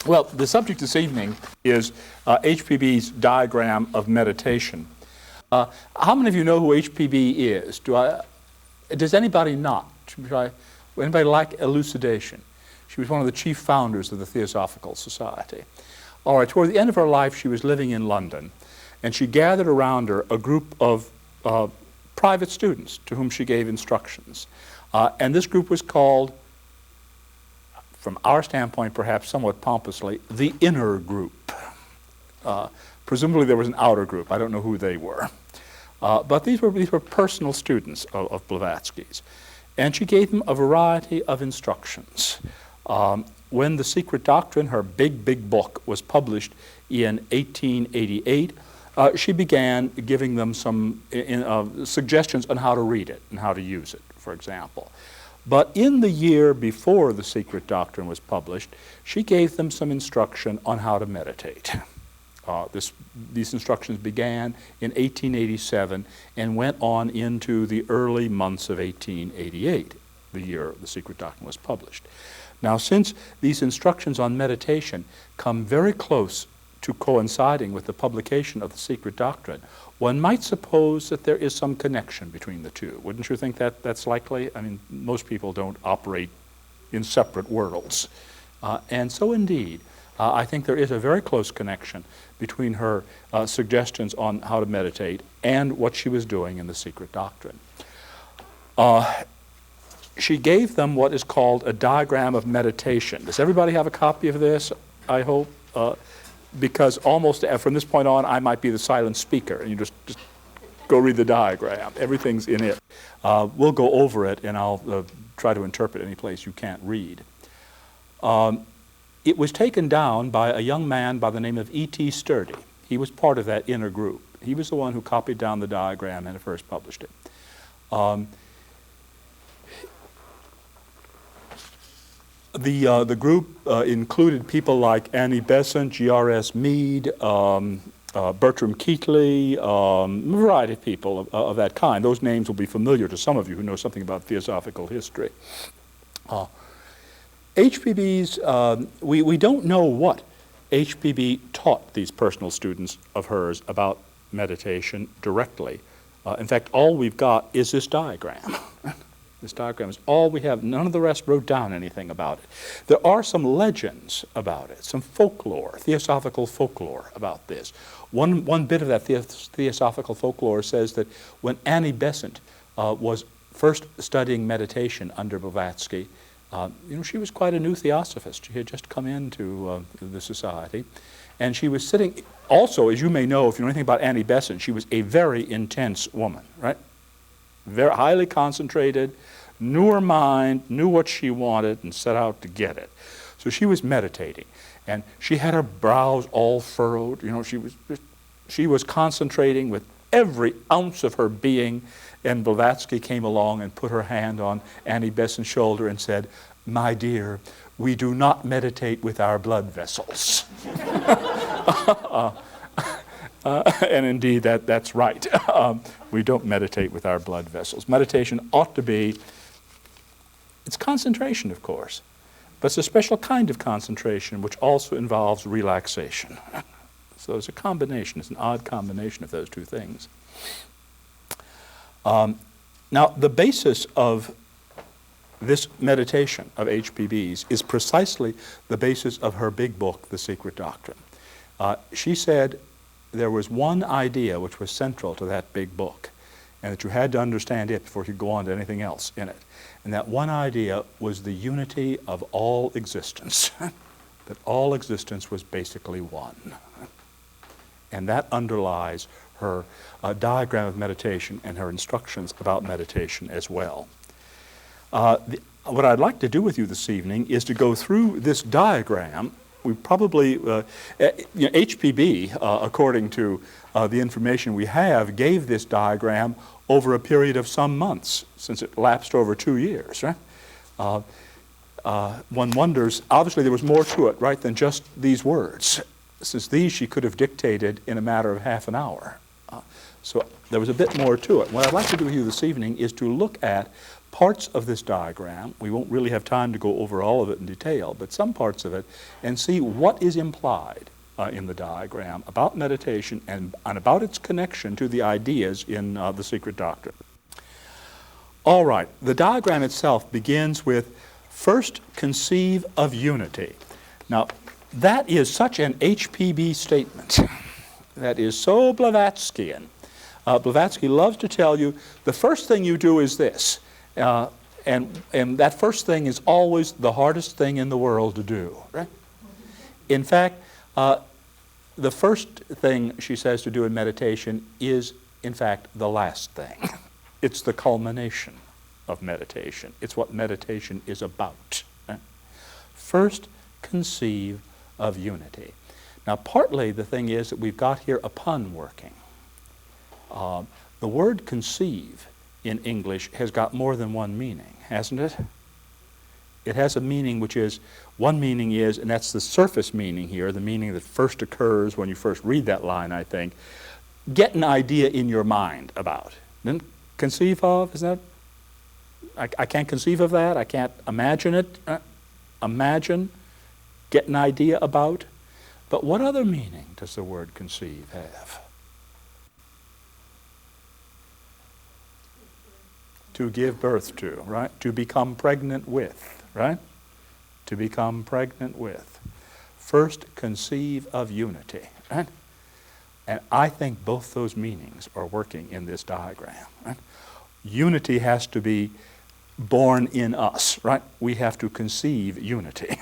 Well, the subject this evening is HPB's diagram of meditation. How many of you know who HPB is? Does anybody not? Would anybody like elucidation? She was one of the chief founders of the Theosophical Society. All right, toward the end of her life, she was living in London, and she gathered around her a group of private students to whom she gave instructions. And this group was called, from our standpoint perhaps somewhat pompously, the inner group. Presumably there was an outer group. I don't know who they were. But these were personal students of Blavatsky's. And she gave them a variety of instructions. When The Secret Doctrine, her big book, was published in 1888, she began giving them some suggestions on how to read it and how to use it, for example. But in the year before The Secret Doctrine was published, she gave them some instruction on how to meditate. These instructions began in 1887 and went on into the early months of 1888, the year The Secret Doctrine was published. Now, since these instructions on meditation come very close to coinciding with the publication of The Secret Doctrine, one might suppose that there is some connection between the two. Wouldn't you think that that's likely? I mean, most people don't operate in separate worlds. And so indeed, I think there is a very close connection between her suggestions on how to meditate and what she was doing in The Secret Doctrine. She gave them what is called a diagram of meditation. Does everybody have a copy of this, I hope? Because almost from this point on, I might be the silent speaker, and you just go read the diagram. Everything's in it. We'll go over it, and I'll try to interpret any place you can't read. It was taken down by a young man by the name of E.T. Sturdy. He was part of that inner group. He was the one who copied down the diagram and first published it. The group included people like Annie Besant, G.R.S. Mead, Bertram Keatley, a variety of people of that kind. Those names will be familiar to some of you who know something about theosophical history. HPB's, we don't know what HPB taught these personal students of hers about meditation directly. In fact, all we've got is this diagram. This diagram is all we have. None of the rest wrote down anything about it. There are some legends about it, some folklore, theosophical folklore about this. One bit of that theosophical folklore says that when Annie Besant was first studying meditation under Blavatsky, she was quite a new theosophist. She had just come into the society. And she was sitting, also, as you may know, if you know anything about Annie Besant, she was a very intense woman, right? Very highly concentrated, knew her mind, knew what she wanted, and set out to get it. So she was meditating, and she had her brows all furrowed. She was concentrating with every ounce of her being, and Blavatsky came along and put her hand on Annie Besant's shoulder and said, "My dear, we do not meditate with our blood vessels." And indeed, that's right. We don't meditate with our blood vessels. Meditation ought to be, it's concentration, of course, but it's a special kind of concentration which also involves relaxation. So it's a combination, it's an odd combination of those two things. Now, the basis of this meditation of HPB's is precisely the basis of her big book, The Secret Doctrine. She said there was one idea which was central to that big book, and that you had to understand it before you could go on to anything else in it. And that one idea was the unity of all existence, that all existence was basically one. And that underlies her diagram of meditation and her instructions about meditation as well. What I'd like to do with you this evening is to go through this diagram. We probably, HPB, according to the information we have, gave this diagram over a period of some months, since it lapsed over 2 years, right? One wonders, obviously there was more to it, right, than just these words. Since these she could have dictated in a matter of half an hour. So there was a bit more to it. What I'd like to do with you this evening is to look at parts of this diagram. We won't really have time to go over all of it in detail, but some parts of it, and see what is implied in the diagram about meditation and about its connection to the ideas in the secret doctrine. All right, the diagram itself begins with first conceive of unity. Now, that is such an HPB statement. That is so Blavatskyian. Blavatsky loves to tell you the first thing you do is this, and that first thing is always the hardest thing in the world to do. Right? In fact, the first thing she says to do in meditation is, in fact, the last thing. It's the culmination of meditation. It's what meditation is about. Right? First, conceive of unity. Now, partly the thing is that we've got here a pun working. The word conceive in English has got more than one meaning, hasn't it? It has a meaning which is, one meaning is, and that's the surface meaning here, the meaning that first occurs when you first read that line, I think, get an idea in your mind about. Then conceive of, is that? I can't conceive of that, I can't imagine it. Imagine, get an idea about. But what other meaning does the word conceive have? To give birth to, right? To become pregnant with, right? To become pregnant with. First, conceive of unity, right? And I think both those meanings are working in this diagram, right? Unity has to be born in us, right? We have to conceive unity.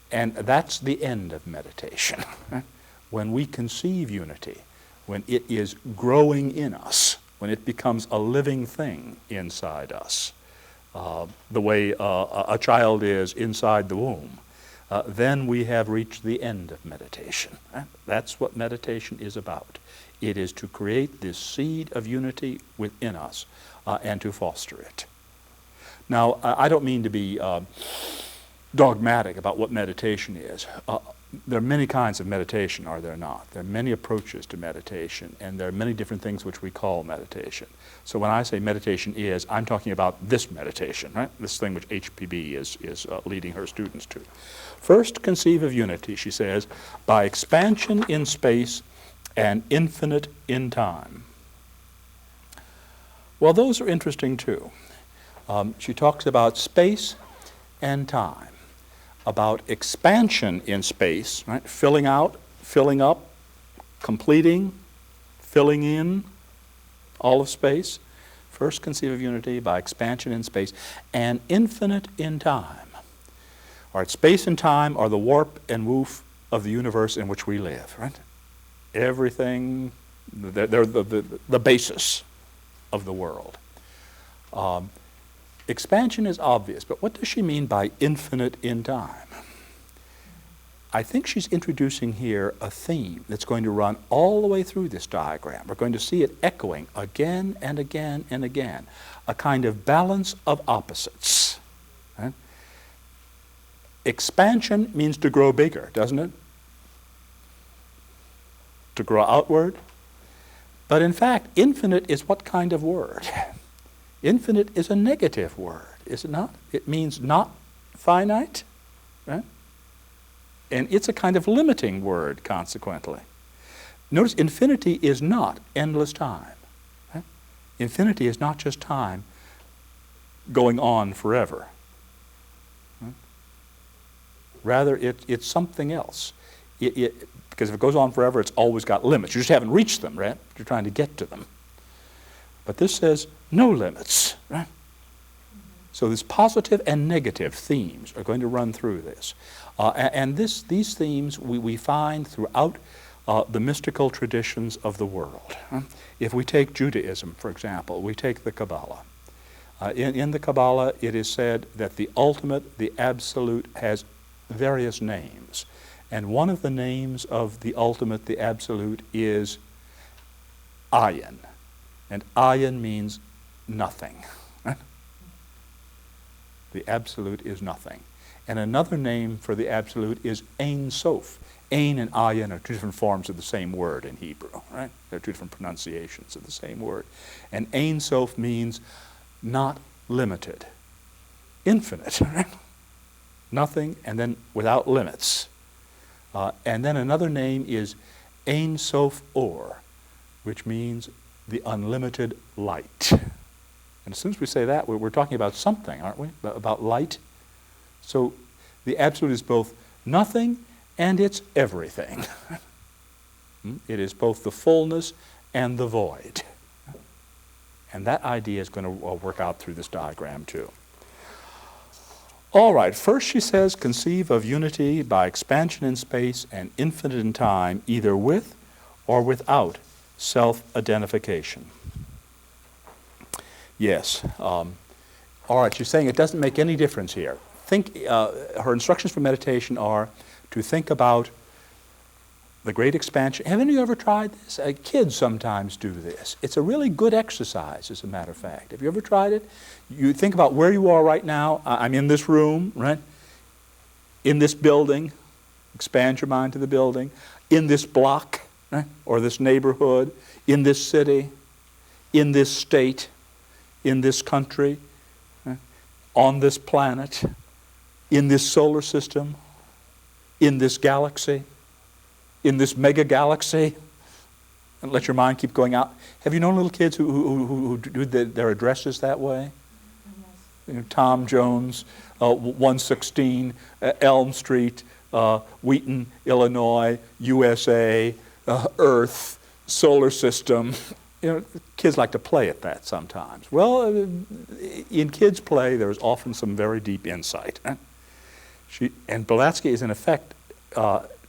And that's the end of meditation. Right? When we conceive unity, when it is growing in us, when it becomes a living thing inside us, the way a child is inside the womb, then we have reached the end of meditation. Right? That's what meditation is about. It is to create this seed of unity within us and to foster it. Now, I don't mean to be dogmatic about what meditation is. There are many kinds of meditation, are there not? There are many approaches to meditation, and there are many different things which we call meditation. So when I say meditation is, I'm talking about this meditation, right? This thing which HPB is leading her students to. First, conceive of unity, she says, by expansion in space and infinite in time. Well, those are interesting too. She talks about space and time, about expansion in space, right? Filling out, filling up, completing, filling in all of space. First, conceive of unity by expansion in space and infinite in time. All right, space and time are the warp and woof of the universe in which we live, right? Everything, they're the basis of the world. Expansion is obvious, but what does she mean by infinite in time? I think she's introducing here a theme that's going to run all the way through this diagram. We're going to see it echoing again and again and again, a kind of balance of opposites. Right? Expansion means to grow bigger, doesn't it? To grow outward. But in fact, infinite is what kind of word? Infinite is a negative word, is it not? It means not finite, right? And it's a kind of limiting word, consequently. Notice infinity is not endless time. Right? Infinity is not just time going on forever. Right? Rather, it's something else. Because if it goes on forever, it's always got limits. You just haven't reached them, right? You're trying to get to them. But this says no limits, right? So this positive and negative themes are going to run through this. And these themes we find throughout the mystical traditions of the world. If we take Judaism, for example, we take the Kabbalah. In the Kabbalah, it is said that the ultimate, the absolute, has various names. And one of the names of the ultimate, the absolute, is Ayin. And Ayin means nothing. The absolute is nothing. And another name for the absolute is Ein Sof. Ein and Ayin are two different forms of the same word in Hebrew, right? They're two different pronunciations of the same word. And Ein Sof means not limited, infinite, right? Nothing, and then without limits. And then another name is Ein Sof Or, which means the unlimited light. And as soon as we say that, we're talking about something, aren't we? About light. So the absolute is both nothing and it's everything. It is both the fullness and the void. And that idea is going to work out through this diagram too. All right, first she says, conceive of unity by expansion in space and infinite in time, either with or without self-identification. Yes. All right, she's saying it doesn't make any difference here. Her instructions for meditation are to think about the great expansion. Have any of you ever tried this? Kids sometimes do this. It's a really good exercise, as a matter of fact. Have you ever tried it? You think about where you are right now. I'm in this room, right? In this building. Expand your mind to the building. In this block, right? Or this neighborhood. In this city. In this state. In this country. Right? On this planet. In this solar system. In this galaxy. In this mega galaxy, and let your mind keep going out. Have you known little kids who do their addresses that way? Yes. You know, Tom Jones, 116 Elm Street, Wheaton, Illinois, USA, Earth, solar system. You know, kids like to play at that sometimes. Well, in kids' play, there's often some very deep insight. And Blavatsky is in effect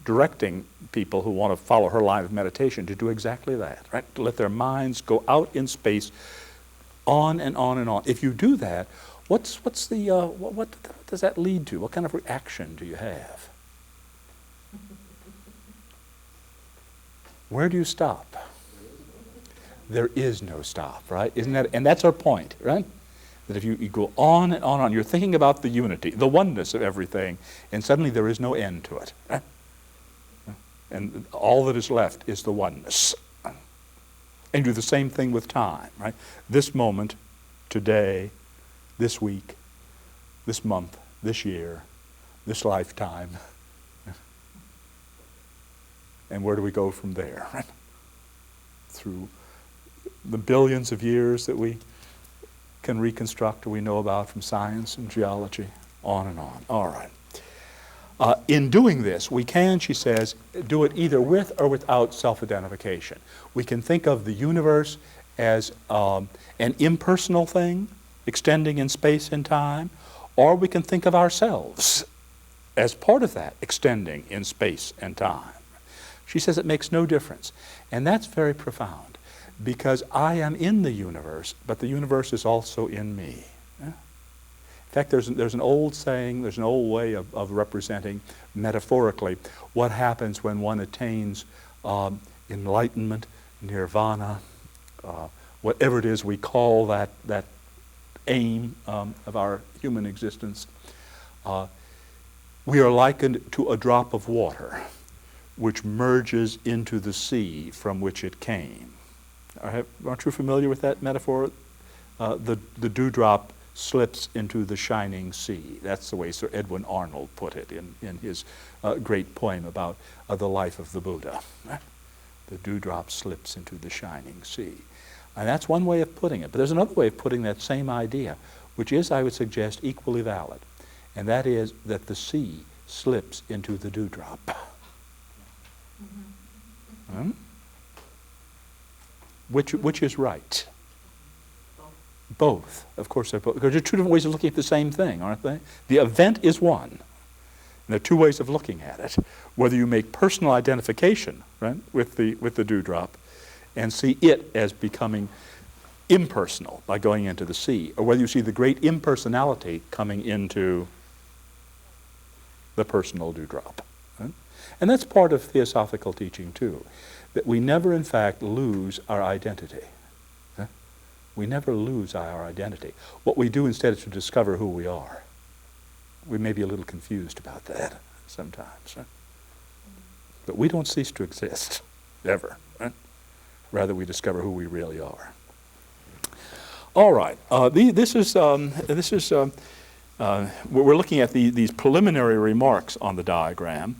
directing people who want to follow her line of meditation to do exactly that, right? To let their minds go out in space, on and on and on. If you do that, what does that lead to? What kind of reaction do you have? Where do you stop? There is no stop, right? Isn't that? And that's our point, right? That if you go on and on, you're thinking about the unity, the oneness of everything, and suddenly there is no end to it. Right? And all that is left is the oneness. And do the same thing with time, right? This moment, today, this week, this month, this year, this lifetime. And where do we go from there? Right? Through the billions of years that we can reconstruct or we know about from science and geology, on and on. All right. In doing this, we can, she says, do it either with or without self-identification. We can think of the universe as an impersonal thing, extending in space and time, or we can think of ourselves as part of that, extending in space and time. She says it makes no difference. And that's very profound, because I am in the universe, but the universe is also in me. In fact, there's an old saying, there's an old way of representing metaphorically what happens when one attains enlightenment, nirvana, whatever it is we call that aim of our human existence. We are likened to a drop of water which merges into the sea from which it came. Aren't you familiar with that metaphor? The dewdrop slips into the shining sea. That's the way Sir Edwin Arnold put it in his great poem about the life of the Buddha. The dewdrop slips into the shining sea. And that's one way of putting it. But there's another way of putting that same idea, which is, I would suggest, equally valid. And that is that the sea slips into the dewdrop. Hmm? Which is right? Both. Of course they're both. Because there are two different ways of looking at the same thing, aren't they? The event is one. And there are two ways of looking at it. Whether you make personal identification, right, with the dewdrop and see it as becoming impersonal by going into the sea, or whether you see the great impersonality coming into the personal dewdrop. Right? And that's part of theosophical teaching too, that we never in fact lose our identity. We never lose our identity. What we do instead is to discover who we are. We may be a little confused about that sometimes. Right? But we don't cease to exist, ever. Right? Rather, we discover who we really are. All right. We're looking at these preliminary remarks on the diagram.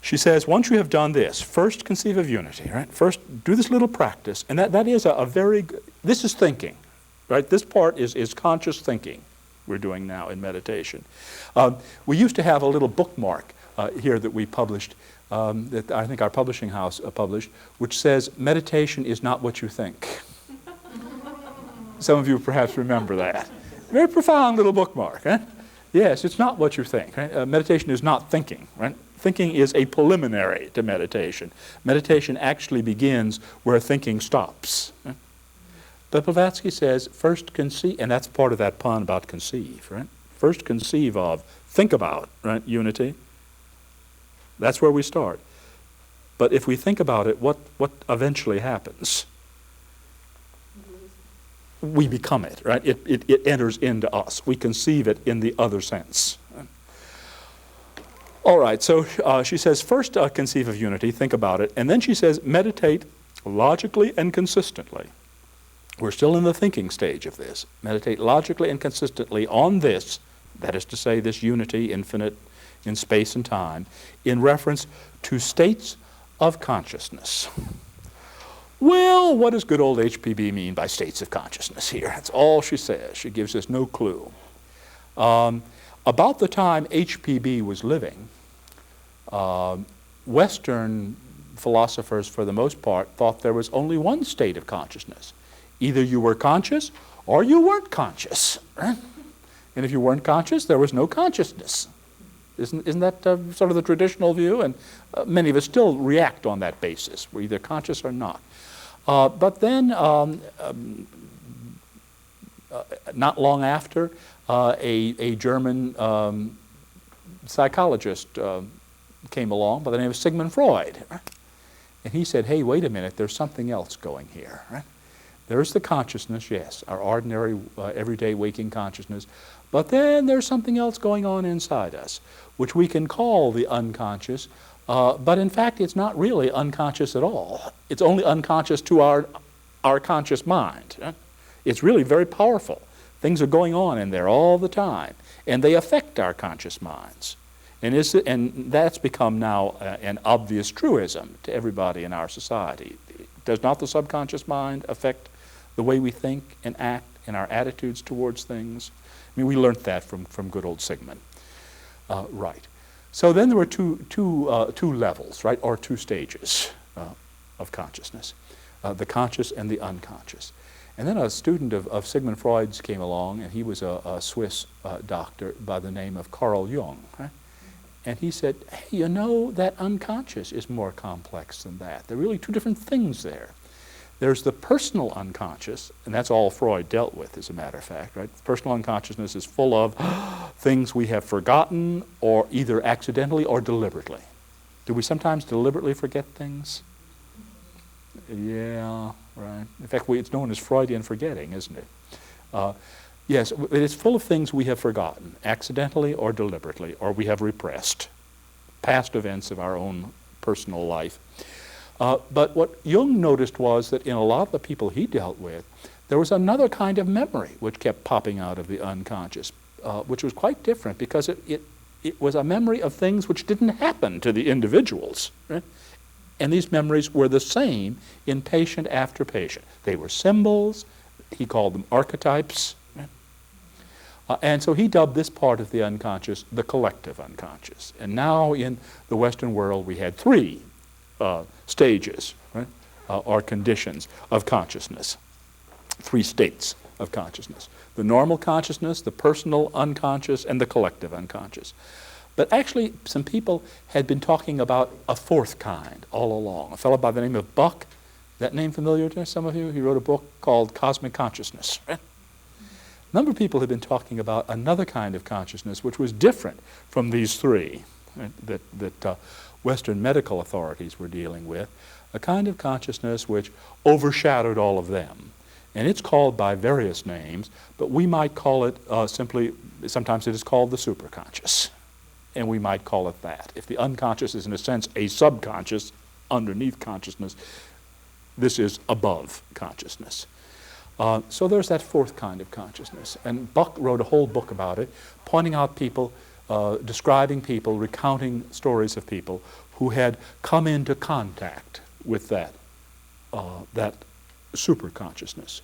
She says, once you have done this, first conceive of unity, right? First, do this little practice, and that is a very good, this is thinking, right? This part is conscious thinking we're doing now in meditation. We used to have a little bookmark here that we published, that I think our publishing house published, which says, meditation is not what you think. Some of you perhaps remember that. Very profound little bookmark, right? Yes, it's not what you think. Right? Meditation is not thinking, right? Thinking is a preliminary to meditation. Meditation actually begins where thinking stops. Right? But Blavatsky says, first conceive, and that's part of that pun about conceive, right? First conceive of, think about, right, unity. That's where we start. But if we think about it, what eventually happens? We become it, right? It enters into us. We conceive it in the other sense. All right, so she says, first conceive of unity, think about it, and then she says, meditate logically and consistently. We're still in the thinking stage of this. Meditate logically and consistently on this, that is to say, this unity, infinite in space and time, in reference to states of consciousness. Well, what does good old HPB mean by states of consciousness here? That's all she says. She gives us no clue. About the time HPB was living, Western philosophers, for the most part, thought there was only one state of consciousness. Either you were conscious or you weren't conscious. Right? And if you weren't conscious, there was no consciousness. Isn't that sort of the traditional view? And many of us still react on that basis. We're either conscious or not. But then, not long after, a German psychologist came along by the name of Sigmund Freud. Right? And he said, hey, wait a minute, there's something else going here. Right? There's the consciousness, yes, our ordinary, everyday waking consciousness. But then there's something else going on inside us, which we can call the unconscious. But in fact, it's not really unconscious at all. It's only unconscious to our conscious mind. Right? It's really very powerful. Things are going on in there all the time, and they affect our conscious minds. And that's become now an obvious truism to everybody in our society. Does not the subconscious mind affect the way we think and act and our attitudes towards things? I mean, we learned that from good old Sigmund. Right. So then there were two levels, right, or two stages of consciousness, the conscious and the unconscious. And then a student of Sigmund Freud's came along, and he was a Swiss doctor by the name of Carl Jung. Right? And he said, hey, you know, that unconscious is more complex than that. There are really two different things there. There's the personal unconscious, and that's all Freud dealt with, as a matter of fact, right? Personal unconsciousness is full of things we have forgotten, or either accidentally or deliberately. Do we sometimes deliberately forget things? Yeah, right. In fact, it's known as Freudian forgetting, isn't it? Yes, it's full of things we have forgotten, accidentally or deliberately, or we have repressed, past events of our own personal life. But what Jung noticed was that in a lot of the people he dealt with, there was another kind of memory which kept popping out of the unconscious, which was quite different because it was a memory of things which didn't happen to the individuals. Right? And these memories were the same in patient after patient. They were symbols. He called them archetypes. Right? And so he dubbed this part of the unconscious the collective unconscious. And now in the Western world we had three stages, right, or conditions of consciousness, three states of consciousness. The normal consciousness, the personal unconscious, and the collective unconscious. But actually, some people had been talking about a fourth kind all along. A fellow by the name of Buck, that name familiar to some of you? He wrote a book called Cosmic Consciousness. Right? A number of people had been talking about another kind of consciousness which was different from these three, right, that Western medical authorities were dealing with, a kind of consciousness which overshadowed all of them. And it's called by various names, but we might call it simply, sometimes it is called the superconscious. And we might call it that. If the unconscious is in a sense a subconscious underneath consciousness, this is above consciousness. So there's that fourth kind of consciousness. And Buck wrote a whole book about it, pointing out people, describing people, recounting stories of people who had come into contact with that superconsciousness.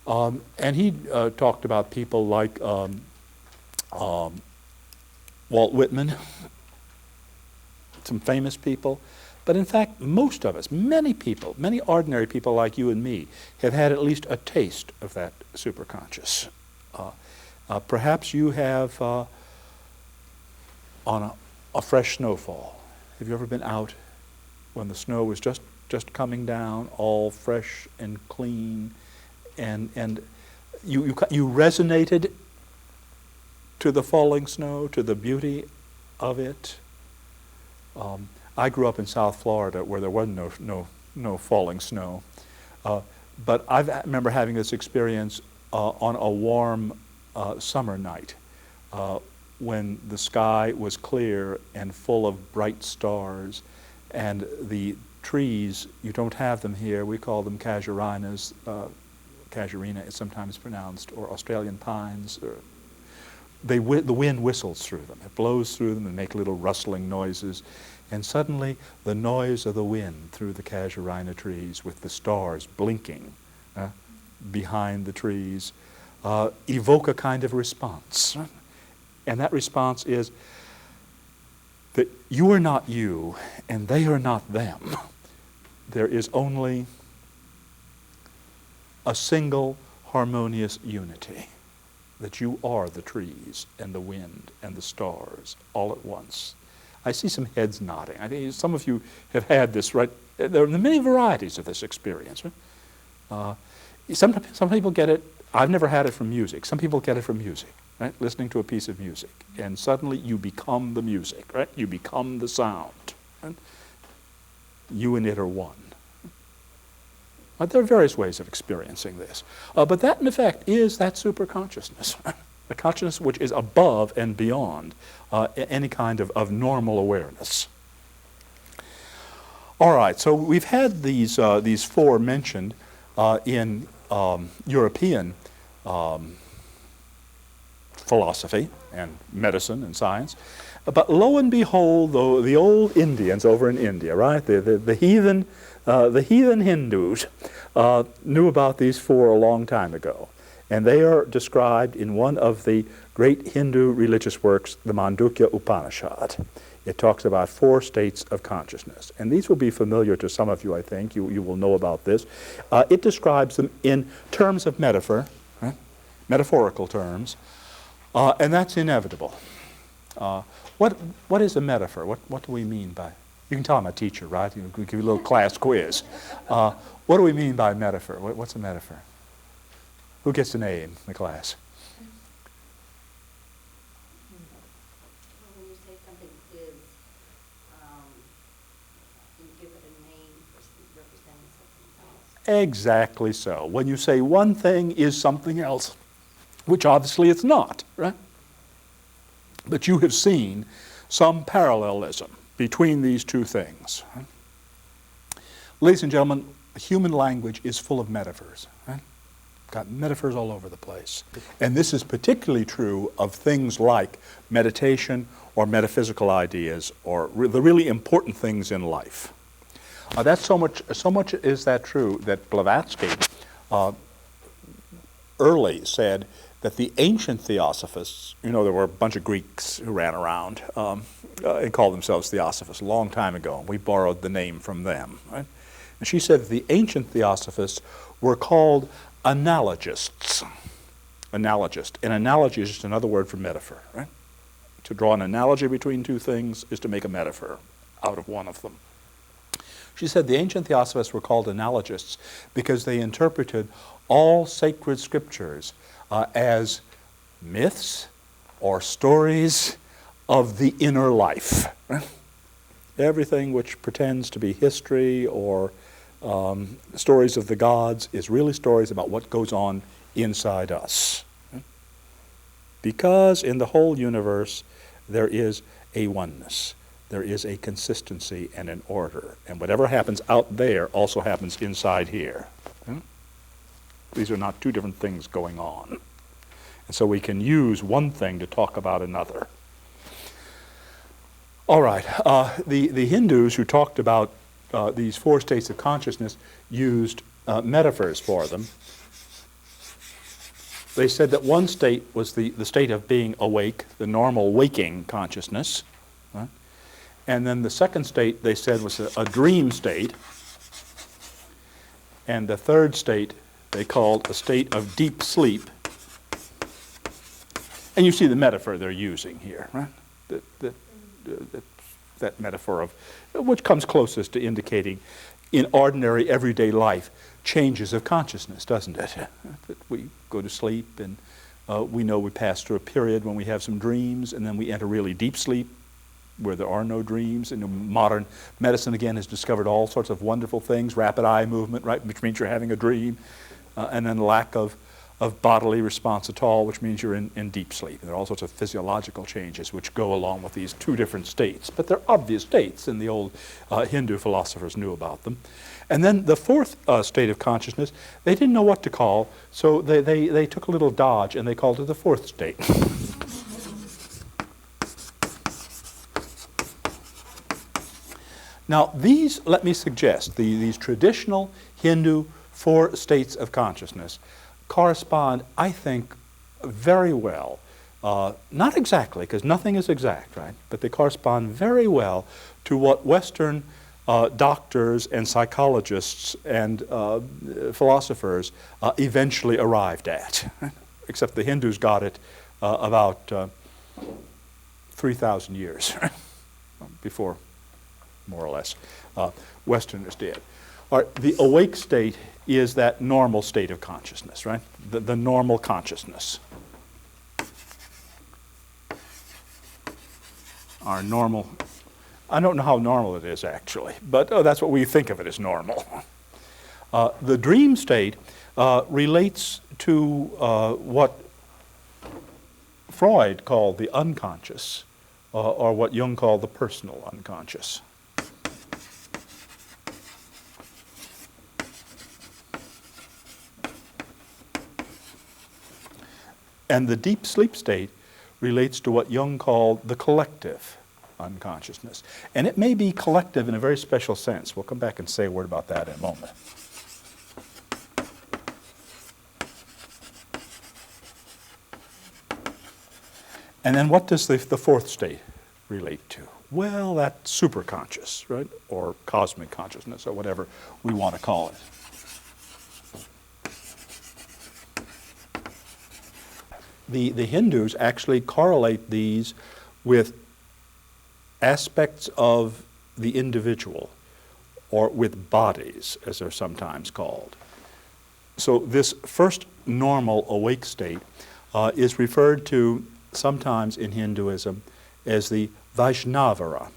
And he talked about people like Walt Whitman, some famous people. But in fact, most of us, many people, many ordinary people like you and me, have had at least a taste of that superconscious. Perhaps you have on a fresh snowfall. Have you ever been out when the snow was just coming down, all fresh and clean, and you resonated to the falling snow, to the beauty of it? I grew up in South Florida where there was no falling snow, but I remember having this experience on a warm summer night when the sky was clear and full of bright stars, and the trees, you don't have them here, we call them casuarinas, casuarina is sometimes pronounced, or Australian pines. The wind whistles through them. It blows through them and make little rustling noises. And suddenly the noise of the wind through the casuarina trees with the stars blinking behind the trees evoke a kind of response. And that response is that you are not you and they are not them. There is only a single harmonious unity, that you are the trees and the wind and the stars all at once. I see some heads nodding. I think some of you have had this, right? There are many varieties of this experience. Right? Some people get it. I've never had it from music. Some people get it from music, right? Listening to a piece of music. And suddenly you become the music, right? You become the sound. Right? You and it are one. There are various ways of experiencing this. But that, in effect, is that superconsciousness. The consciousness which is above and beyond any kind of normal awareness. All right, so we've had these four mentioned in European philosophy and medicine and science. But lo and behold, though, the old Indians over in India, right, the heathen Hindus knew about these four a long time ago. And they are described in one of the great Hindu religious works, the Mandukya Upanishad. It talks about four states of consciousness. And these will be familiar to some of you, I think. You will know about this. It describes them in terms of metaphor, right? Metaphorical terms. And that's inevitable. What is a metaphor? What do we mean by? You can tell I'm a teacher, right? You give you a little class quiz. What do we mean by metaphor? What's a metaphor? Who gets an A in the class? When you say something is, you give it a name representing something else. Exactly so. When you say one thing is something else, which obviously it's not, right? But you have seen some parallelism between these two things. Right? Ladies and gentlemen, human language is full of metaphors. Right? Got metaphors all over the place. And this is particularly true of things like meditation or metaphysical ideas or the really important things in life. That's so much is that true that Blavatsky early said that the ancient Theosophists, there were a bunch of Greeks who ran around and called themselves Theosophists a long time ago, and we borrowed the name from them. Right? And she said that the ancient Theosophists were called analogists. Analogist. An analogy is just another word for metaphor. Right? To draw an analogy between two things is to make a metaphor out of one of them. She said the ancient Theosophists were called analogists because they interpreted all sacred scriptures as myths or stories of the inner life. Everything which pretends to be history or stories of the gods is really stories about what goes on inside us. Because in the whole universe there is a oneness, there is a consistency and an order, and whatever happens out there also happens inside here. These are not two different things going on. And so we can use one thing to talk about another. All right, the Hindus who talked about these four states of consciousness used metaphors for them. They said that one state was the state of being awake, the normal waking consciousness. Right? And then the second state, they said, was a dream state. And the third state, they called a state of deep sleep. And you see the metaphor they're using here, right? That metaphor of, which comes closest to indicating in ordinary everyday life changes of consciousness, doesn't it? That we go to sleep and we know we pass through a period when we have some dreams, and then we enter really deep sleep where there are no dreams. And modern medicine again has discovered all sorts of wonderful things, rapid eye movement, right, which means you're having a dream, and then lack of bodily response at all, which means you're in deep sleep. And there are all sorts of physiological changes which go along with these two different states. But they're obvious states, and the old Hindu philosophers knew about them. And then the fourth state of consciousness, they didn't know what to call, so they took a little dodge, and they called it the fourth state. Now, these, let me suggest, these traditional Hindu four states of consciousness correspond, I think, very well, not exactly, because nothing is exact, right? But they correspond very well to what Western doctors and psychologists and philosophers eventually arrived at, except the Hindus got it about 3,000 years before, more or less, Westerners did. All right, the awake state is that normal state of consciousness, right? The normal consciousness. Our normal, I don't know how normal it is actually, but that's what we think of it as normal. The dream state relates to what Freud called the unconscious, or what Jung called the personal unconscious. And the deep sleep state relates to what Jung called the collective unconsciousness. And it may be collective in a very special sense. We'll come back and say a word about that in a moment. And then what does the fourth state relate to? Well, that's superconscious, right? Or cosmic consciousness, or whatever we want to call it. The Hindus actually correlate these with aspects of the individual, or with bodies, as they're sometimes called. So this first normal awake state is referred to sometimes in Hinduism as the Vaishnavara,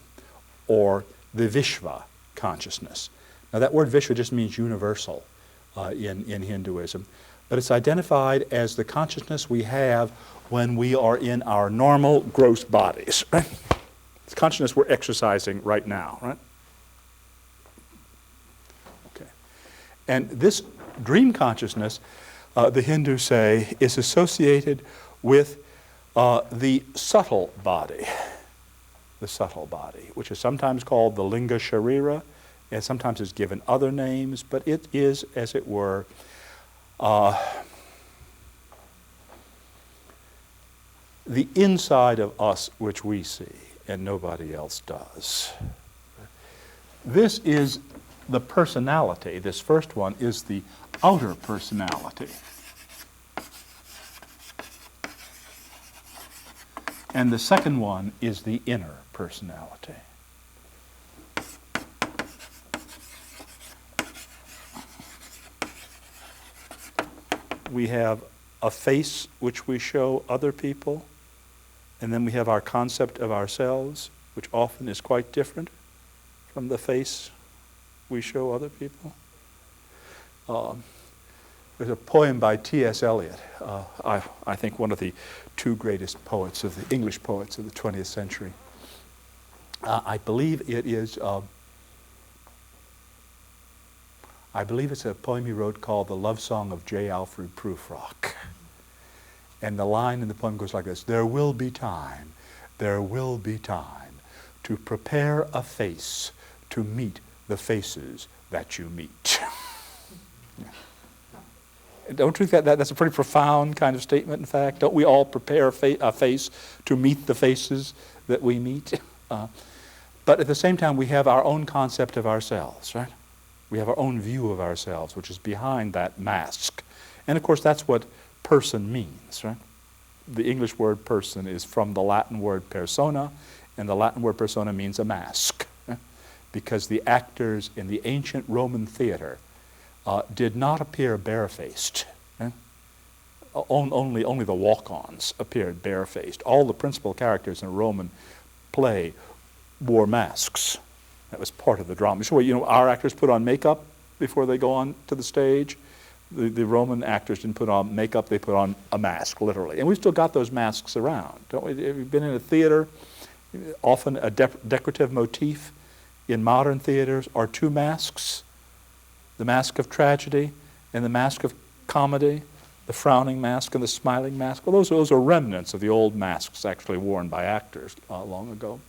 or the Vishva consciousness. Now that word Vishva just means universal in Hinduism. But it's identified as the consciousness we have when we are in our normal, gross bodies. Right? It's consciousness we're exercising right now, right? Okay. And this dream consciousness, the Hindus say, is associated with the subtle body, which is sometimes called the Linga Sharira, and sometimes is given other names, but it is, as it were, the inside of us which we see and nobody else does. This is the personality. This first one is the outer personality. And the second one is the inner personality. We have a face which we show other people, and then we have our concept of ourselves, which often is quite different from the face we show other people. There's a poem by T.S. Eliot, I think one of the two greatest poets of the English poets of the 20th century. I believe it's a poem he wrote called The Love Song of J. Alfred Prufrock. And the line in the poem goes like this: there will be time to prepare a face to meet the faces that you meet. Don't you think that's a pretty profound kind of statement, in fact? Don't we all prepare a face to meet the faces that we meet? But at the same time, we have our own concept of ourselves, right? We have our own view of ourselves, which is behind that mask. And of course, that's what person means, right? The English word person is from the Latin word persona, and the Latin word persona means a mask, right? Because the actors in the ancient Roman theater did not appear barefaced. Eh? Only the walk-ons appeared barefaced. All the principal characters in a Roman play wore masks. That was part of the drama. So, our actors put on makeup before they go on to the stage. The Roman actors didn't put on makeup, they put on a mask, literally. And we've still got those masks around, don't we? Have you been in a theater? Often a decorative motif in modern theaters are two masks: the mask of tragedy and the mask of comedy, the frowning mask and the smiling mask. Well, those are remnants of the old masks actually worn by actors long ago.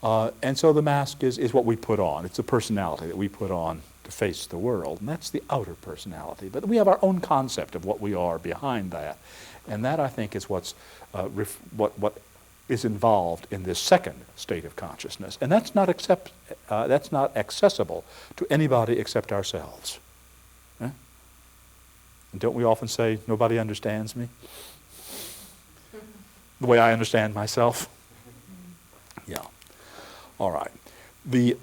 And so the mask is what we put on. It's a personality that we put on to face the world, and that's the outer personality. But we have our own concept of what we are behind that, and that, I think, is what is involved in this second state of consciousness. And that's not accessible to anybody except ourselves. Eh? And don't we often say, nobody understands me? The way I understand myself? Yeah. All right. The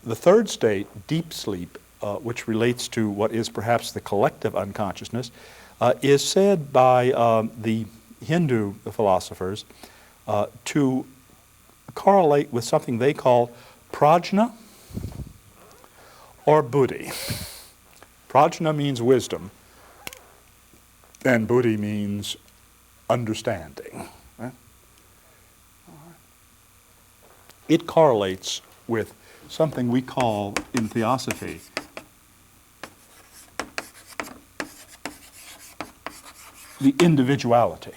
third state, deep sleep, which relates to what is perhaps the collective unconsciousness, is said by the Hindu philosophers to correlate with something they call prajna or buddhi. Prajna means wisdom, and buddhi means understanding. Right? It correlates with something we call in Theosophy the individuality.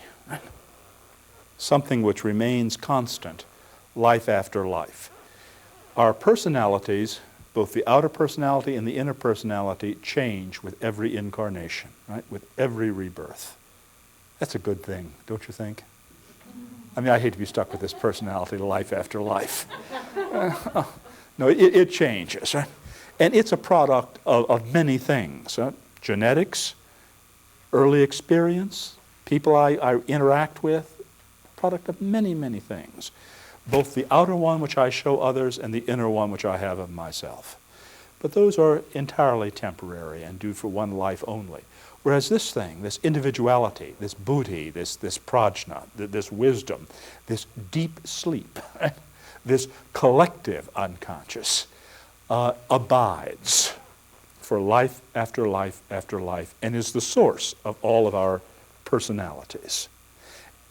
Something which remains constant life after life. Our personalities, both the outer personality and the inner personality, change with every incarnation, right? With every rebirth. That's a good thing, don't you think? I mean, I hate to be stuck with this personality life after life. No, it changes, right? And it's a product of many things. Genetics, early experience, people I interact with, product of many, many things. Both the outer one which I show others and the inner one which I have of myself. But those are entirely temporary and due for one life only. Whereas this thing, this individuality, this buddhi, this prajna, this wisdom, this deep sleep, this collective unconscious, abides for life after life after life and is the source of all of our personalities.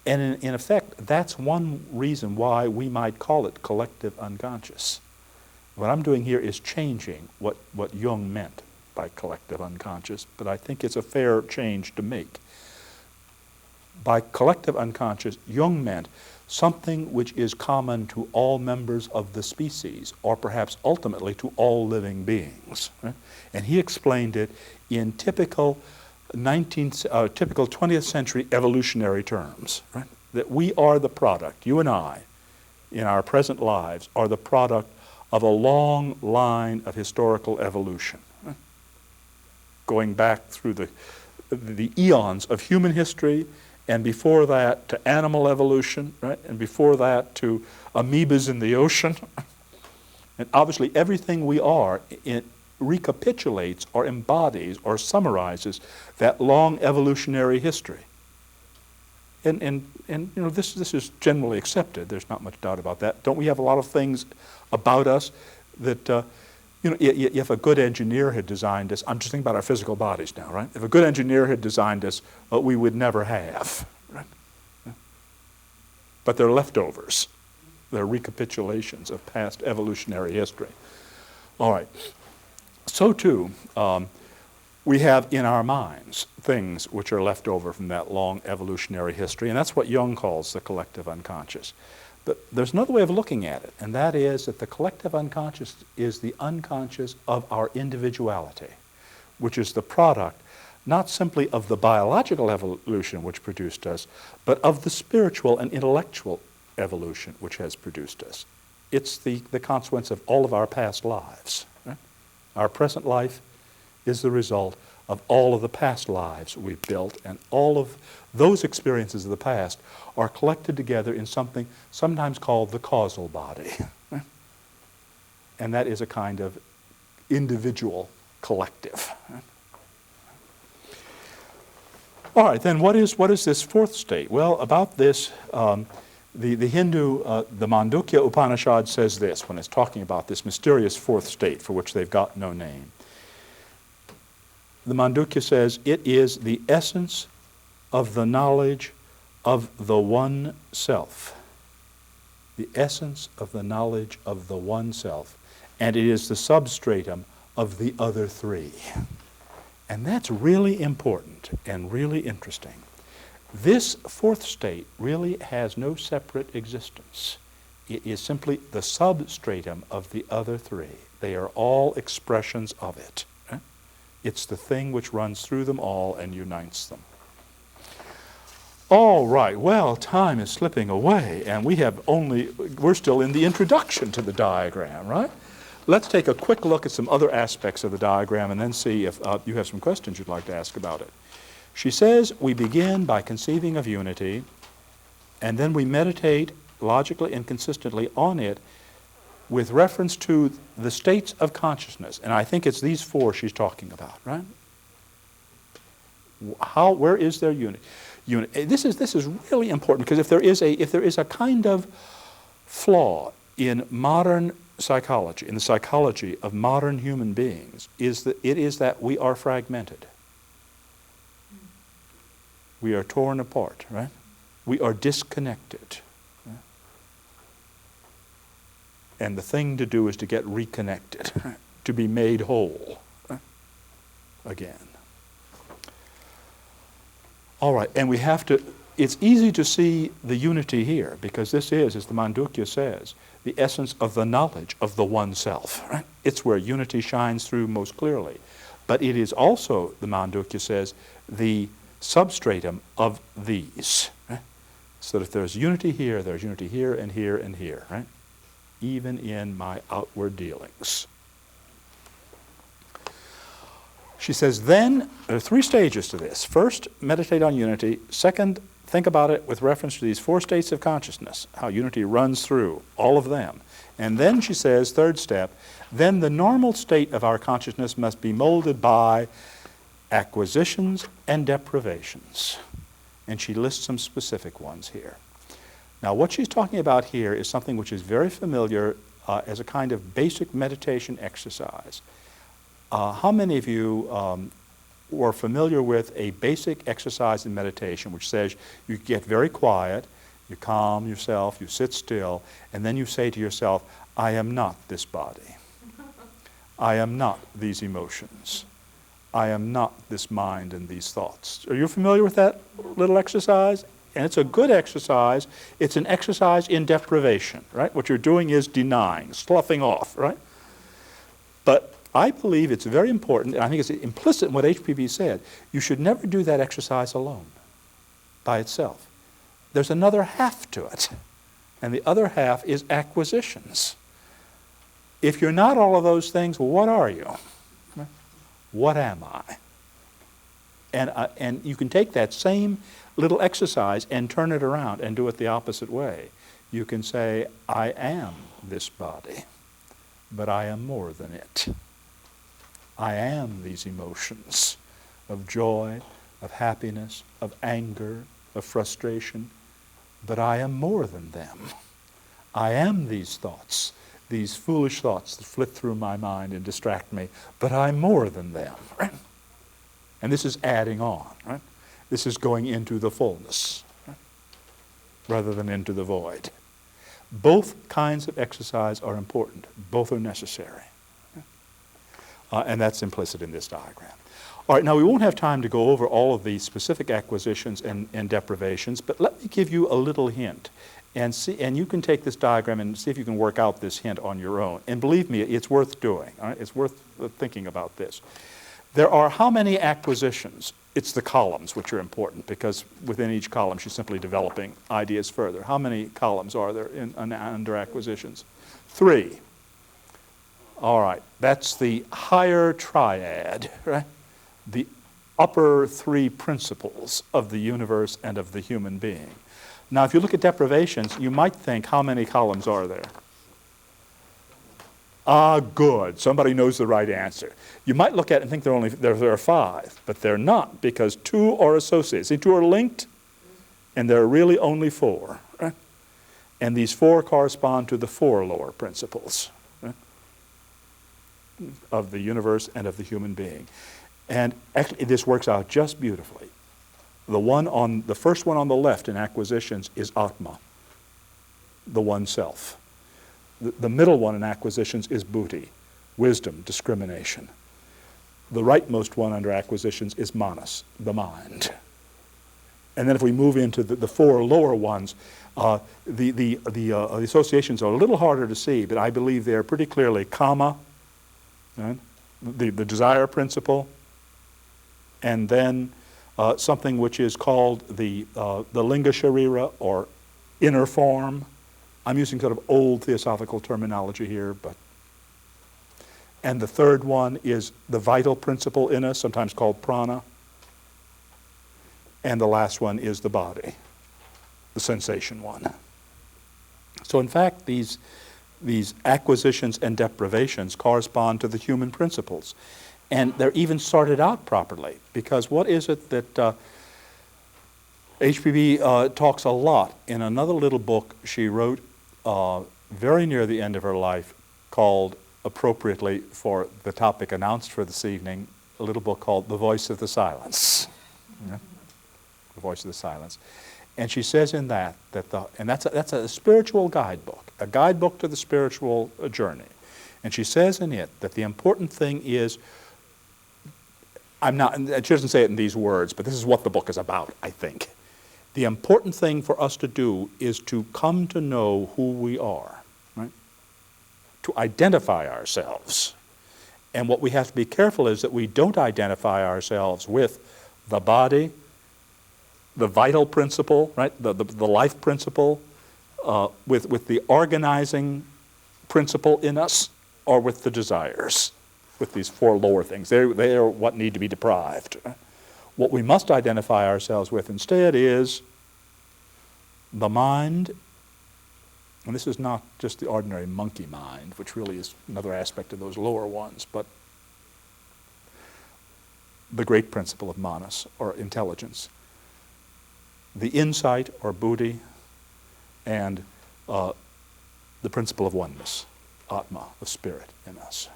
And in effect, that's one reason why we might call it collective unconscious. What I'm doing here is changing what Jung meant by collective unconscious, but I think it's a fair change to make. By collective unconscious, Jung meant something which is common to all members of the species, or perhaps ultimately to all living beings. Right? And he explained it in typical 20th century evolutionary terms, right? That we are the product, you and I, in our present lives, are the product of a long line of historical evolution, right? Going back through the eons of human history, and before that to animal evolution, right? And before that to amoebas in the ocean. And obviously everything we are recapitulates or embodies or summarizes that long evolutionary history. And this is generally accepted. There's not much doubt about that. Don't we have a lot of things about us that You know, if a good engineer had designed this, I'm just thinking about our physical bodies now, right? If a good engineer had designed this, we would never have, right? But they're leftovers. They're recapitulations of past evolutionary history. All right. So too, we have in our minds things which are left over from that long evolutionary history, and that's what Jung calls the collective unconscious. But there's another way of looking at it, and that is that the collective unconscious is the unconscious of our individuality, which is the product not simply of the biological evolution which produced us, but of the spiritual and intellectual evolution which has produced us. It's the consequence of all of our past lives. Right? Our present life is the result of all of the past lives we've built, and all of those experiences of the past are collected together in something sometimes called the causal body. And that is a kind of individual collective. All right, then what is this fourth state? Well, about this, the Hindu, the Mandukya Upanishad says this when it's talking about this mysterious fourth state for which they've got no name. The Mandukya says, it is the essence of the knowledge of the one self. The essence of the knowledge of the one self. And it is the substratum of the other three. And that's really important and really interesting. This fourth state really has no separate existence. It is simply the substratum of the other three. They are all expressions of it. It's the thing which runs through them all and unites them. All right, well, time is slipping away, and we're still in the introduction to the diagram, right? Let's take a quick look at some other aspects of the diagram and then see if you have some questions you'd like to ask about it. She says we begin by conceiving of unity, and then we meditate logically and consistently on it with reference to the states of consciousness. And I think it's these four she's talking about, right? Where is there unity? This is really important, because if there is a kind of flaw in modern psychology, in the psychology of modern human beings, it is that we are fragmented. We are torn apart, right? We are disconnected. Right? And the thing to do is to get reconnected, right? To be made whole, right? Again. All right, and it's easy to see the unity here, because this is, as the Mandukya says, the essence of the knowledge of the one self. Right? It's where unity shines through most clearly. But it is also, the Mandukya says, the substratum of these. Right? So that if there's unity here, there's unity here and here and here, right? Even in my outward dealings. She says, then, there are three stages to this. First, meditate on unity. Second, think about it with reference to these four states of consciousness, how unity runs through all of them. And then she says, third step, then the normal state of our consciousness must be molded by acquisitions and deprivations. And she lists some specific ones here. Now, what she's talking about here is something which is very familiar as a kind of basic meditation exercise. How many of you are familiar with a basic exercise in meditation which says you get very quiet, you calm yourself, you sit still, and then you say to yourself, I am not this body. I am not these emotions. I am not this mind and these thoughts. Are you familiar with that little exercise? And it's a good exercise. It's an exercise in deprivation, right? What you're doing is denying, sloughing off, right? But I believe it's very important, and I think it's implicit in what HPB said, you should never do that exercise alone, by itself. There's another half to it, and the other half is acquisitions. If you're not all of those things, what are you? What am I? And you can take that same little exercise and turn it around and do it the opposite way. You can say, I am this body, but I am more than it. I am these emotions of joy, of happiness, of anger, of frustration, but I am more than them. I am these thoughts these foolish thoughts that flit through my mind and distract me, but I'm more than them. Right? And this is adding on. Right? This is going into the fullness, right? Rather than into the void. Both kinds of exercise are important. Both are necessary. And that's implicit in this diagram. All right, now we won't have time to go over all of the specific acquisitions and deprivations, but let me give you a little hint. And you can take this diagram and see if you can work out this hint on your own. And believe me, it's worth doing. All right? It's worth thinking about this. There are how many acquisitions? It's the columns which are important, because within each column she's simply developing ideas further. How many columns are there under acquisitions? 3. All right, that's the higher triad, right? The upper 3 principles of the universe and of the human being. Now, if you look at deprivations, you might think, how many columns are there? Ah, good. Somebody knows the right answer. You might look at it and think there are 5, but they're not, because 2 are associated. See, 2 are linked, and there are really only 4. Right? And these 4 correspond to the 4 lower principles, right, of the universe and of the human being. And actually, this works out just beautifully. The first one on the left in acquisitions is Atma, the one self. The middle one in acquisitions is Buddhi, wisdom, discrimination. The rightmost one under acquisitions is Manas, the mind. And then if we move into the 4 lower ones, the associations are a little harder to see, but I believe they're pretty clearly Kama, right? the desire principle, and then something which is called the Linga Sharira, or inner form. I'm using sort of old theosophical terminology here, and the third one is the vital principle in us, sometimes called prana. And the last one is the body, the sensation one. So in fact, these acquisitions and deprivations correspond to the human principles. And they're even sorted out properly, because what is it that HPB talks a lot in another little book she wrote very near the end of her life, called, appropriately for the topic announced for this evening, a little book called The Voice of the Silence. Yeah? The Voice of the Silence. And she says in that that's a spiritual guidebook, a guidebook to the spiritual journey. And she says in it that the important thing is, she doesn't say it in these words, but this is what the book is about, I think. The important thing for us to do is to come to know who we are, right? To identify ourselves. And what we have to be careful is that we don't identify ourselves with the body, the vital principle, right? The life principle, with the organizing principle in us, or with the desires, with these 4 lower things. They are what need to be deprived. What we must identify ourselves with instead is the mind, and this is not just the ordinary monkey mind, which really is another aspect of those lower ones, but the great principle of manas, or intelligence, the insight, or buddhi, and the principle of oneness, atma, of spirit in us.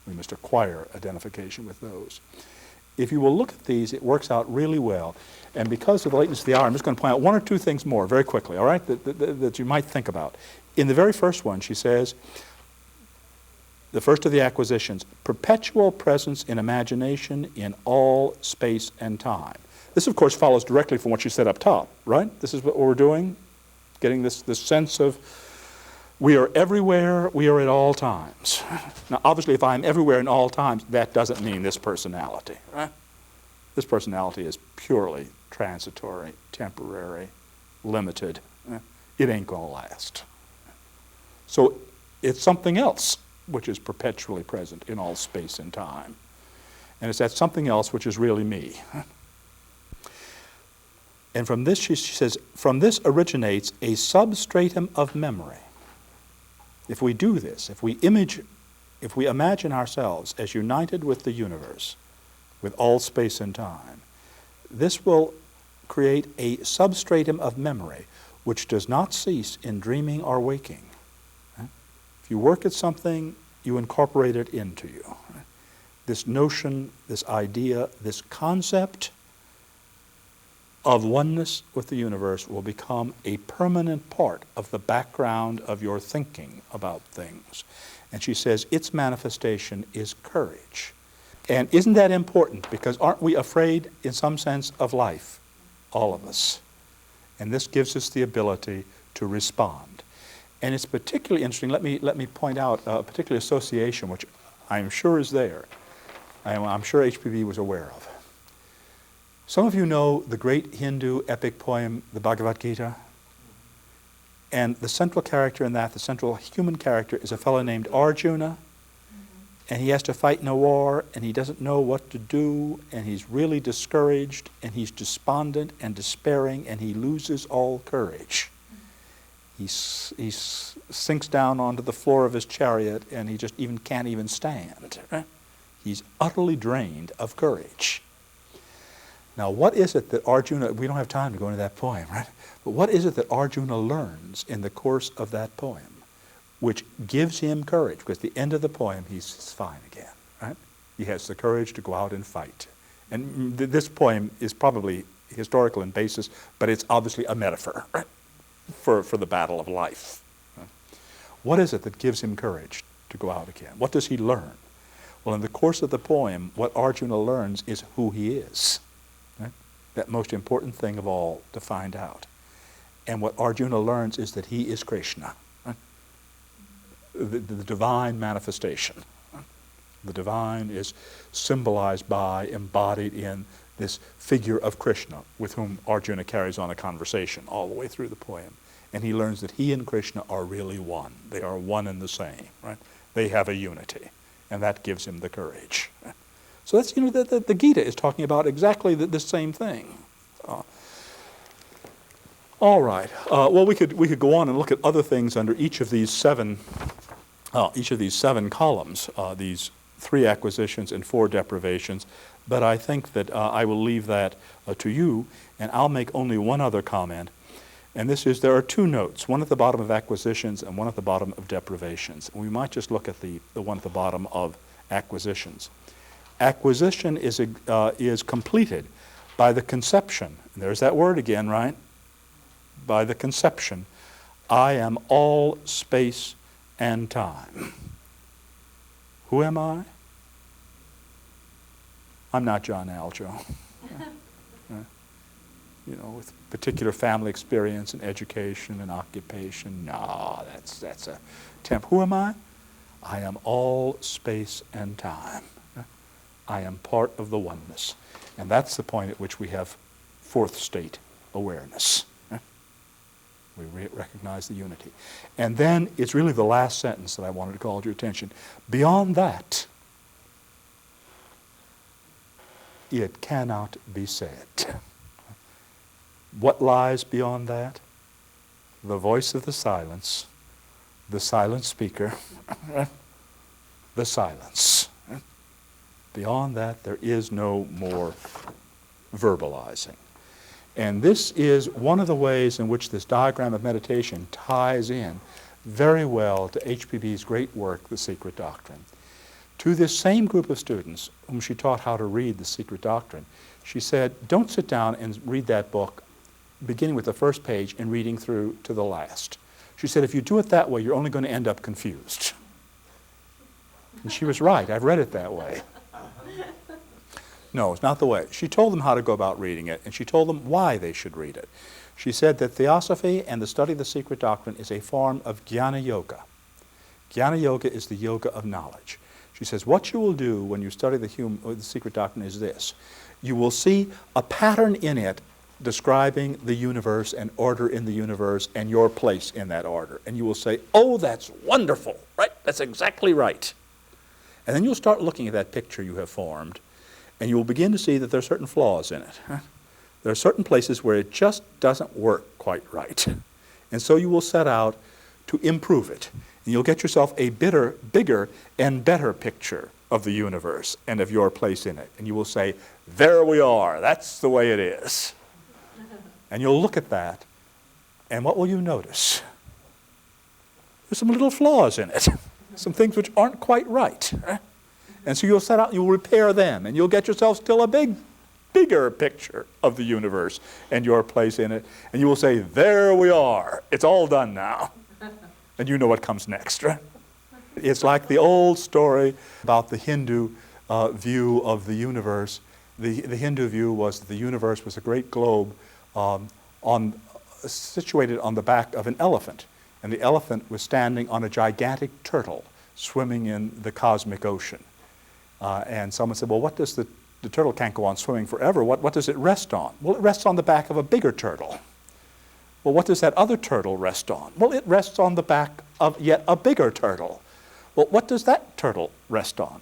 We must acquire identification with those. If you will look at these, it works out really well. And because of the lateness of the hour, I'm just going to point out 1 or 2 things more very quickly, all right, that you might think about. In the very first one, she says, the first of the acquisitions, perpetual presence in imagination in all space and time. This, of course, follows directly from what she said up top, right? This is what we're doing, getting this sense of we are everywhere, we are at all times. Now, obviously, if I'm everywhere in all times, that doesn't mean this personality, right? This personality is purely transitory, temporary, limited. It ain't going to last. So it's something else which is perpetually present in all space and time. And it's that something else which is really me. And from this, she says, from this originates a substratum of memory. If we do this, if we imagine ourselves as united with the universe, with all space and time, this will create a substratum of memory which does not cease in dreaming or waking. If you work at something, you incorporate it into you. This notion, this idea, this concept of oneness with the universe will become a permanent part of the background of your thinking about things. And she says its manifestation is courage. And isn't that important? Because aren't we afraid, in some sense, of life? All of us. And this gives us the ability to respond. And it's particularly interesting, let me point out a particular association which I'm sure is there. I'm sure HPB was aware of. Some of you know the great Hindu epic poem, the Bhagavad Gita. And the central character in that, the central human character, is a fellow named Arjuna. And he has to fight in a war, and he doesn't know what to do, and he's really discouraged, and he's despondent and despairing, and he loses all courage. He sinks down onto the floor of his chariot, and he just can't even stand. Right? He's utterly drained of courage. Now, what is it that Arjuna, we don't have time to go into that poem, right? But what is it that Arjuna learns in the course of that poem which gives him courage? Because at the end of the poem, he's fine again, right? He has the courage to go out and fight. And this poem is probably historical in basis, but it's obviously a metaphor, right? For the battle of life. Right? What is it that gives him courage to go out again? What does he learn? Well, in the course of the poem, what Arjuna learns is who he is. Right? That most important thing of all to find out. And what Arjuna learns is that he is Krishna. Right? The divine manifestation. Right? The divine is symbolized by, embodied in this figure of Krishna with whom Arjuna carries on a conversation all the way through the poem. And he learns that he and Krishna are really one. They are one and the same. Right? They have a unity. And that gives him the courage. So that's, the Gita is talking about exactly the same thing. All right. Well, we could go on and look at other things under each of these seven columns, these 3 acquisitions and 4 deprivations. But I think that I will leave that to you, and I'll make only one other comment. And this is, there are 2 notes, one at the bottom of acquisitions and one at the bottom of deprivations. And we might just look at the one at the bottom of acquisitions. Acquisition is completed by the conception. And there's that word again, right? By the conception. I am all space and time. Who am I? I'm not John Algeo. With particular family experience and education and occupation. No, that's a temp. Who am I? I am all space and time. I am part of the oneness. And that's the point at which we have 4th state awareness. We recognize the unity. And then it's really the last sentence that I wanted to call to your attention. Beyond that, it cannot be said. What lies beyond that? The voice of the silent speaker, the silence. Beyond that, there is no more verbalizing. And this is one of the ways in which this diagram of meditation ties in very well to HPB's great work, The Secret Doctrine. To this same group of students whom she taught how to read The Secret Doctrine, she said, don't sit down and read that book beginning with the first page and reading through to the last. She said, if you do it that way, you're only going to end up confused. And she was right. I've read it that way. No, it's not the way. She told them how to go about reading it, and she told them why they should read it. She said that theosophy and the study of the secret doctrine is a form of jnana yoga. Jnana yoga is the yoga of knowledge. She says, what you will do when you study the secret doctrine is this. You will see a pattern in it describing the universe and order in the universe and your place in that order. And you will say, oh, that's wonderful, right? That's exactly right. And then you'll start looking at that picture you have formed, and you will begin to see that there are certain flaws in it. There are certain places where it just doesn't work quite right. And so you will set out to improve it. And you'll get yourself a bigger and better picture of the universe and of your place in it. And you will say, there we are, that's the way it is. And you'll look at that, and what will you notice? there's some little flaws in it, some things which aren't quite right. And so you'll set out, you'll repair them, and you'll get yourself still a bigger picture of the universe and your place in it. And you will say, there we are. It's all done now. And you know what comes next, right? It's like the old story about the Hindu view of the universe. The Hindu view was that the universe was a great globe situated on the back of an elephant. And the elephant was standing on a gigantic turtle swimming in the cosmic ocean. And someone said, well, what does the turtle can't go on swimming forever. What does it rest on? Well, it rests on the back of a bigger turtle. Well, what does that other turtle rest on? Well, it rests on the back of yet a bigger turtle. Well, what does that turtle rest on?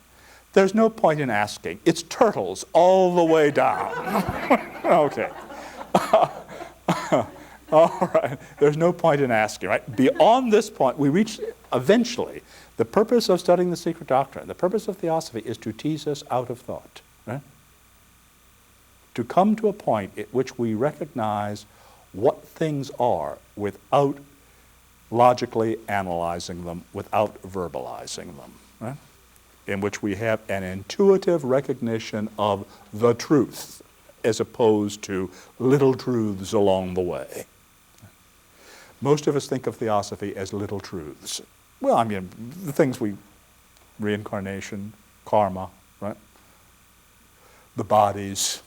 There's no point in asking. It's turtles all the way down. Okay. All right. There's no point in asking, right? Beyond this point, we reach eventually. The purpose of studying the secret doctrine, the purpose of theosophy is to tease us out of thought, right? To come to a point at which we recognize what things are without logically analyzing them, without verbalizing them, right? In which we have an intuitive recognition of the truth as opposed to little truths along the way. Most of us think of theosophy as little truths. Well, I mean, the things reincarnation, karma, right? The bodies,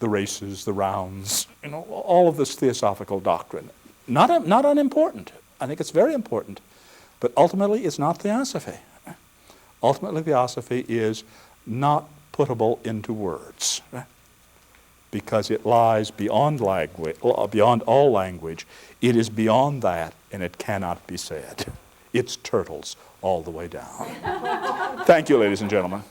the races, the rounds, all of this theosophical doctrine. Not unimportant. I think it's very important. But ultimately, it's not theosophy. Ultimately, theosophy is not puttable into words, right? Because it lies beyond language, beyond all language. It is beyond that, and it cannot be said. It's turtles all the way down. Thank you, ladies and gentlemen.